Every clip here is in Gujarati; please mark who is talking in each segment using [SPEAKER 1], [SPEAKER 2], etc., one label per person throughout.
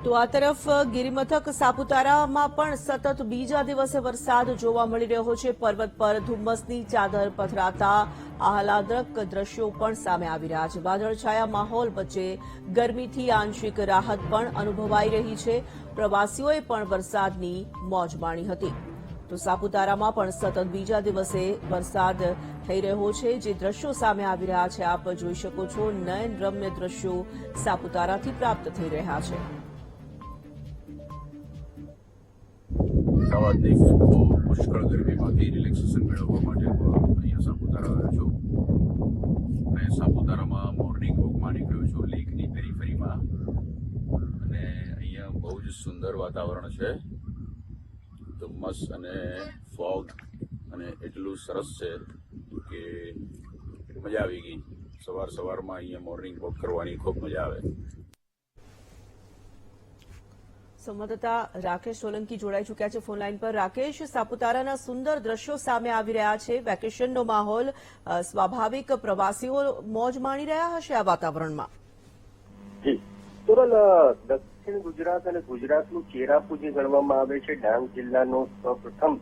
[SPEAKER 1] તો આ તરફ ગિરિમથક સાપુતારામાં પણ સતત બીજા દિવસે વરસાદ જોવા મળી રહ્યો છે। પર્વત પર ધુમ્મસની ચાદર પથરાતા આહલાદક દ્રશ્યો પણ સામે આવી રહ્યા છે। વાદળછાયા માહોલ વચ્ચે ગરમીથી આંશિક રાહત પણ અનુભવાઈ રહી છે। પ્રવાસીઓએ પણ વરસાદની મોજ માણી હતી। તો સાપુતારામાં પણ સતત બીજા દિવસે વરસાદ થઈ રહ્યો છે। જે દ્રશ્યો સામે આવી રહ્યા છે આપ જોઈ શકો છો। નયનરમ્ય દ્રશ્યો સાપુતારાથી પ્રાપ્ત થઈ રહ્યા છે।
[SPEAKER 2] અમદાવાદની પુષ્કળ ગરમીમાંથી રિલેક્સેશન મેળવવા માટે અહીંયા સાપુતારા આવ્યો છું અને સાપુતારામાં મોર્નિંગ વોકમાં નીકળ્યો છું લેકની પેરીફેરીમાં અને અહીંયા બહુ જ સુંદર વાતાવરણ છે। ધુમ્મસ અને ફોગ અને એટલું સરસ છે કે મજા આવી ગઈ। સવારમાં અહીંયા મોર્નિંગ વોક કરવાની ખૂબ મજા આવે।
[SPEAKER 1] સંવાદદાતા રાકેશ સોલંકી જોડાઈ ચૂક્યા છે ફોન લાઈન પર। રાકેશ, સાપુતારાના સુંદર દ્રશ્યો સામે આવી રહ્યા છે। વેકેશનનો માહોલ, સ્વાભાવિક પ્રવાસીઓ મોજ માણી રહ્યા હશે આ વાતાવરણમાં।
[SPEAKER 3] જી તોરલ, દક્ષિણ ગુજરાત અને ગુજરાતનું ચેરાપુંજી ગણવામાં આવે છે। ડાંગ જિલ્લાનો સૌપ્રથમ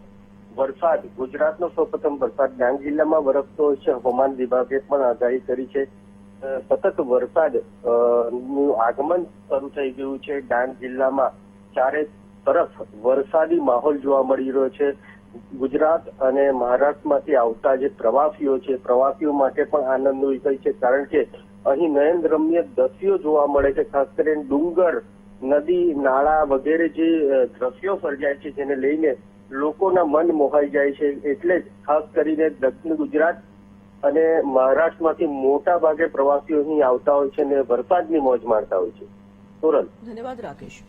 [SPEAKER 3] વરસાદ ડાંગ જિલ્લામાં વરસતો હોય છે। હવામાન વિભાગે પણ આગાહી કરી છે। સતત વરસાદ નું આગમન શરૂ થઈ ગયું છે। ડાંગ જિલ્લામાં ચારે તરફ વરસાદી માહોલ જોવા મળી રહ્યો છે। ગુજરાત અને મહારાષ્ટ્રમાંથી આવતા જે પ્રવાસીઓ છે, પ્રવાસીઓ માટે પણ આનંદનો વિષય છે, કારણ કે અહીં નયનરમ્ય દ્રશ્યો જોવા મળે છે। ખાસ કરીને ડુંગર, નદી, નાળા વગેરે જે દ્રશ્યો સર્જાય છે, જેને લઈને લોકોના મન મોહાઈ જાય છે। એટલે જ ખાસ કરીને દક્ષિણ ગુજરાત અને મહારાષ્ટ્રમાંથી મોટા ભાગે પ્રવાસીઓ અહીં આવતા હોય છે અને વરસાદની મોજ માણતા હોય છે। તોરલ,
[SPEAKER 1] ધન્યવાદ રાકેશ।